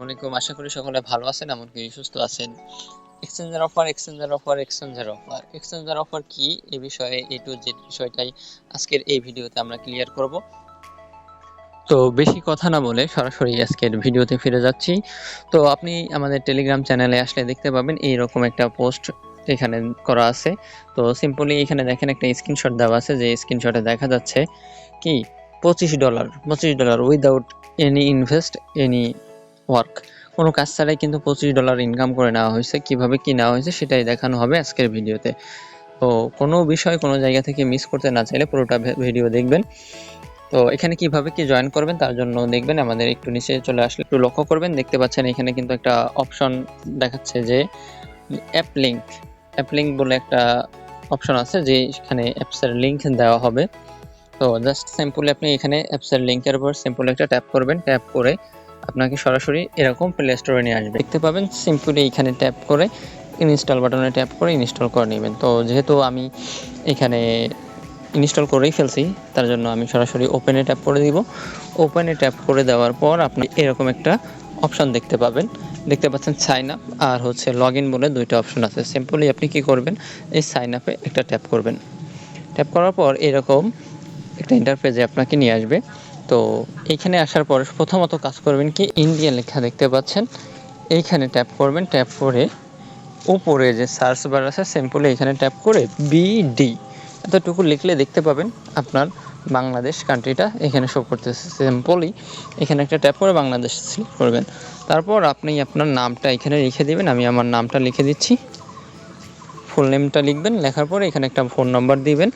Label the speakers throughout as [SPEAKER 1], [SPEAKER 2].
[SPEAKER 1] ওয়ালাইকুম, আশা করি সকলে ভালো আছেন, এমনকি সুস্থ আছেন। এক্সচেঞ্জার অফার কি এই বিষয়ে A to Z বিষয়টাই আজকের এই ভিডিওতে আমরা ক্লিয়ার করব। তো বেশি কথা না বলে সরাসরি আজকের ভিডিওতে ফিরে যাচ্ছি। তো আপনি আমাদের টেলিগ্রাম চ্যানেলে আসলে দেখতে পাবেন এইরকম একটা পোস্ট এখানে করা আছে। তো সিম্পলি এখানে দেখেন একটা স্ক্রিনশট দেওয়া আছে, যে স্ক্রিনশটে দেখা যাচ্ছে কি $25 without any invest any work, কোনো কাজ ছাড়াই কিন্তু $25 ইনকাম করে নেওয়া হয়েছে। কিভাবে কি নেওয়া হয়েছে সেটাই দেখানো হবে আজকের ভিডিওতে। তো কোনো বিষয় কোনো জায়গা থেকে মিস করতে না চাইলে পুরোটা ভিডিও দেখবেন। তো এখানে কিভাবে কি জয়েন করবেন তার জন্য দেখবেন আমাদের একটু নিচে চলে আসলে একটু লক্ষ্য করবেন, দেখতে পাচ্ছেন এখানে কিন্তু একটা অপশন দেখাচ্ছে যে অ্যাপ লিঙ্ক বলে একটা অপশন আছে, যে এখানে অ্যাপসের লিঙ্ক দেওয়া হবে। তো জাস্ট সিম্পলি আপনি এখানে অ্যাপসের লিঙ্কের উপর সিম্পল একটা ট্যাপ করবেন। ট্যাপ করে আপনাকে সরাসরি এরকম প্লে স্টোরে নিয়ে আসবে, দেখতে পাবেন। সিম্পলি এখানে ট্যাপ করে ইনস্টল বাটনে ট্যাপ করে ইনস্টল করে নেবেন। তো যেহেতু আমি এখানে ইনস্টল করেই ফেলছি, তার জন্য আমি সরাসরি ওপেনে ট্যাপ করে দিব। ওপেনে ট্যাপ করে দেওয়ার পর আপনি এরকম একটা অপশন দেখতে পাচ্ছেন সাইন আপ আর হচ্ছে লগ ইন বলে দুইটা অপশন আছে। সিম্পলি আপনি কি করবেন, এই সাইন আপে একটা ট্যাপ করবেন। ট্যাপ করার পর এরকম একটা ইন্টারফেসে আপনাকে নিয়ে আসবে। তো এইখানে আসার পর প্রথমত কাজ করবেন কি, ইন্ডিয়া লেখা দেখতে পাচ্ছেন, এইখানে ট্যাপ করবেন। ট্যাপ করে উপরে যে সার্চ বার আছে সিম্পলি এখানে ট্যাপ করে বিডি এতটুকু লিখলে দেখতে পাবেন আপনার বাংলাদেশ কান্ট্রিটা এখানে শো করতেছে। সিম্পলি এখানে একটা ট্যাপ করে বাংলাদেশ সিলেক্ট করবেন। তারপর আপনি আপনার নামটা এখানে লিখে দিবেন। আমি আমার নামটা লিখে দিচ্ছি, ফুল নেমটা লিখবেন। লেখার পরে এখানে একটা ফোন নাম্বার দিবেন।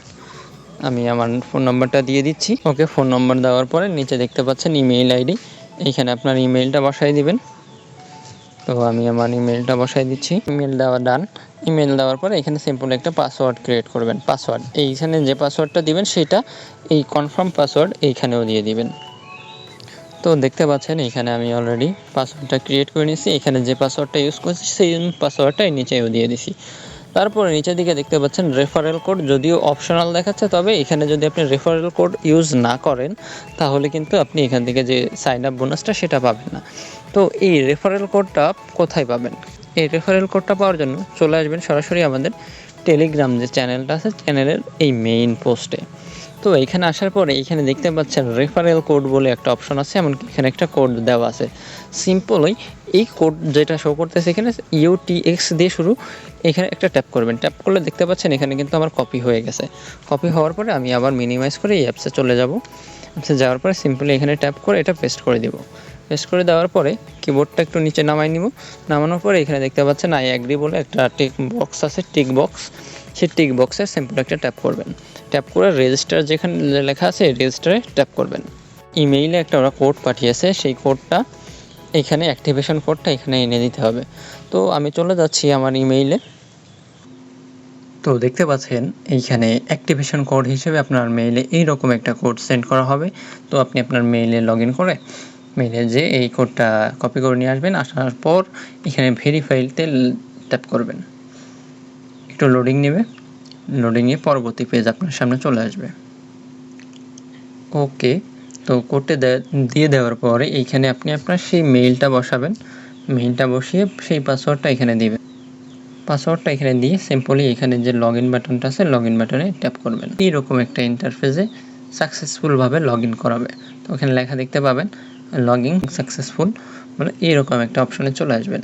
[SPEAKER 1] আমি আমার ফোন নাম্বারটা দিয়ে দিচ্ছি। ওকে, ফোন নাম্বার দেওয়ার পরে নিচে দেখতে পাচ্ছেন ইমেইল আইডি, এইখানে আপনার ইমেইলটা বসাই দিবেন। তো আমি আমার ইমেইলটা বসাই দিচ্ছি। ইমেইল দেওয়া ডান। ইমেইল দেওয়ার পরে এখানে সিম্পল একটা পাসওয়ার্ড ক্রিয়েট করবেন। পাসওয়ার্ড এইখানে যে পাসওয়ার্ডটা দিবেন সেটা এই কনফার্ম পাসওয়ার্ড এইখানেও দিয়ে দিবেন। তো দেখতে পাচ্ছেন এখানে আমি অলরেডি পাসওয়ার্ডটা ক্রিয়েট করে নিয়েছি। এখানে যে পাসওয়ার্ডটা ইউজ করছি সেই পাসওয়ার্ডটাই নিচেও দিয়ে দিছি। তারপরে নিচের দিকে দেখতে পাচ্ছেন রেফারেল কোড, যদিও অপশনাল দেখাচ্ছে, তবে এখানে যদি আপনি রেফারেল কোড ইউজ না করেন তাহলে কিন্তু আপনি এখান থেকে যে সাইন আপ বোনাসটা সেটা পাবেন না। তো এই রেফারেল কোডটা কোথায় পাবেন? এই রেফারেল কোডটা পাওয়ার জন্য চলে আসবেন সরাসরি আমাদের টেলিগ্রাম যে চ্যানেলটা আছে, চ্যানেলের এই মেইন পোস্টে। তো এইখানে আসার পরে এইখানে দেখতে পাচ্ছেন রেফারেল কোড বলে একটা অপশন আছে, এমনকি এখানে একটা কোড দেওয়া আছে। সিম্পলই এই কোড যেটা শো করতেছে এখানে UTX দিয়ে শুরু, এখানে একটা ট্যাপ করবেন। ট্যাপ করলে দেখতে পাচ্ছেন এখানে কিন্তু আমার কপি হয়ে গেছে। কপি হওয়ার পরে আমি আবার মিনিমাইজ করে এই অ্যাপসে চলে যাব। অ্যাপসে যাওয়ার পরে সিম্পলি এখানে ট্যাপ করে এটা পেস্ট করে দিব। পেস্ট করে দেওয়ার পরে কিবোর্ডটা একটু নিচে নামাই নিব। নামানোর পরে এখানে দেখতে পাচ্ছেন আই অ্যাগ্রি বলে একটা টিক বক্স আছে, টিক বক্স। সেই টিক বক্সে সিম্পল একটা ট্যাপ করবেন। ট্যাপ করে রেজিস্টার যেখানে লেখা আছে রেজিস্টারে ট্যাপ করবেন। ইমেইলে একটা ওরা কোড পাঠিয়েছে, সেই কোডটা এখানে অ্যাক্টিভেশন কোডটা এখানে এনে দিতে হবে। তো আমি চলে যাচ্ছি আমার ইমেইলে। তো দেখতে পাচ্ছেন এইখানে অ্যাক্টিভেশন কোড হিসেবে আপনার মেইলে এইরকম একটা কোড সেন্ড করা হবে। তো আপনি আপনার মেইলে লগ ইন করে মেইলে যে এই কোডটা কপি করে নিয়ে আসবেন। আসার পর এখানে ভেরিফাইতে ট্যাপ করবেন। একটু লোডিং নেবে, লোডিং নিয়ে পরবর্তী পেজ আপনার সামনে চলে আসবে। ওকে, তো কোডটা দিয়ে দেওয়ার পরে এইখানে আপনি আপনার সেই মেইলটা বসাবেন। মেইলটা বসিয়ে সেই পাসওয়ার্ডটা এখানে দিবেন। পাসওয়ার্ডটা এখানে দিয়ে সিম্পলি এখানে যে লগ ইন বাটনটা আছে লগ ইন বাটনে ট্যাপ করবেন। এইরকম একটা ইন্টারফেসে সাকসেসফুলভাবে লগ ইন করাবে। তো ওখানে লেখা দেখতে পাবেন লগ ইন সাকসেসফুল, মানে এইরকম একটা অপশনে চলে আসবেন।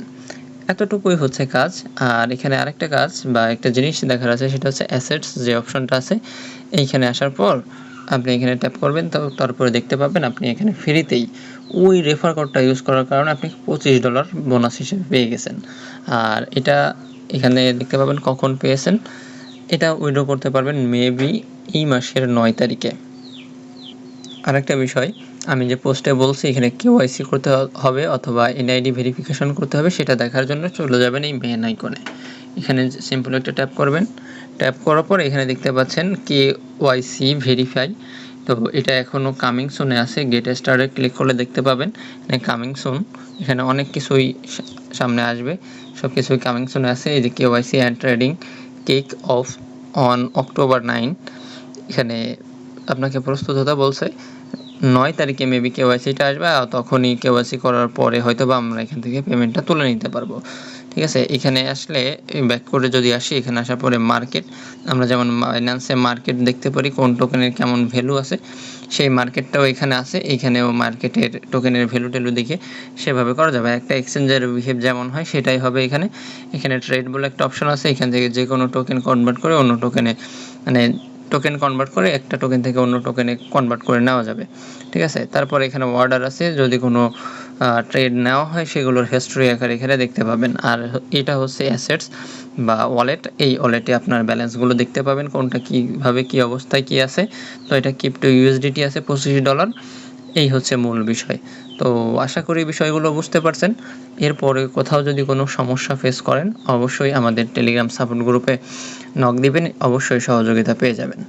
[SPEAKER 1] এতটুকুই হচ্ছে কাজ। আর এখানে আরেকটা কাজ বা একটা জিনিস দেখার আছে, সেটা হচ্ছে অ্যাসেটস যে অপশনটা আছে। এইখানে আসার পর আপনি এখানে ট্যাপ করবেন। তো তারপরে দেখতে পাবেন আপনি এখানে ফ্রিতেই ওই রেফার কোডটা ইউজ করার কারণে আপনি $25 বোনাস হিসেবে পেয়ে গেছেন। আর এটা এখানে দেখতে পাবেন কখন পেয়েছেন। এটা উইথড্র করতে পারবেন মেবি এই মাসের 9 তারিখে। আরেকটা বিষয়, আমি যে পোস্টে বলছি এখানে KYC করতে হবে অথবা NID ভেরিফিকেশন করতে হবে, সেটা দেখার জন্য চলে যাবেন এই মেন আইকনে। এখানে সিম্পল একটা ট্যাপ করবেন। ট্যাপ করার পর এখানে দেখতে পাচ্ছেন KYC ভেরিফাই। তো এটা এখনও কামিং সুনে আছে। গেট স্টার্টে ক্লিক করলে দেখতে পাবেন এখানে কামিং সুন। এখানে অনেক কিছুই সামনে আসবে, সব কিছুই কামিং সুনে আছে। এই যে KYC and trading kick off on October 9। এখানে আপনাকে প্রস্তুত হতে বলছে। 9 তারিখে মেবি কেওয়াইসিটা আসবে, আর তখনই কেওয়াইসি করার পরে হয়তোবা আমরা এখান থেকে পেমেন্টটা তুলে নিতে পারবো। ঠিক আছে, এখানে আসলে ব্যাক করে যদি আসি, এখানে আসার পরে মার্কেট, আমরা যেমন বাইন্যান্সে মার্কেট দেখতে পারি কোন টোকেনের কেমন ভ্যালু আছে, সেই মার্কেটটাও এখানে আছে। এইখানেও মার্কেটের টোকেনের ভ্যালু ট্যালু দেখে সেভাবে করা যাবে। একটা এক্সচেঞ্জের বিহেভ যেমন হয় সেটাই হবে এখানে। এখানে ট্রেড বলে একটা অপশন আছে, এখান থেকে যে কোনো টোকেন কনভার্ট করে অন্য টোকেনে, মানে টোকেন কনভার্ট করে একটা টোকেন থেকে অন্য টোকেনে কনভার্ট করে নেওয়া যাবে। ঠিক আছে, তারপর এখানে অর্ডার আছে, যদি কোনো ট্রেড নেওয়া হয় সেগুলোর হিস্ট্রি আকারে এখানে দেখতে পাবেন। আর এটা হচ্ছে অ্যাসেটস বা ওয়ালেট, এই ওয়ালেটে আপনার ব্যালেন্সগুলো দেখতে পাবেন কোনটা কীভাবে কী অবস্থায় কী আছে। তো এটা ক্রিপ্টো ইউএসডিটি আছে $25। এই হচ্ছে মূল বিষয়। তো আশা করি বিষয়গুলো বুঝতে পারছেন। এরপরে কোথাও যদি কোনো সমস্যা ফেস করেন অবশ্যই আমাদের টেলিগ্রাম সাপোর্ট গ্রুপে নক দিবেন, অবশ্যই সহযোগিতা পেয়ে যাবেন।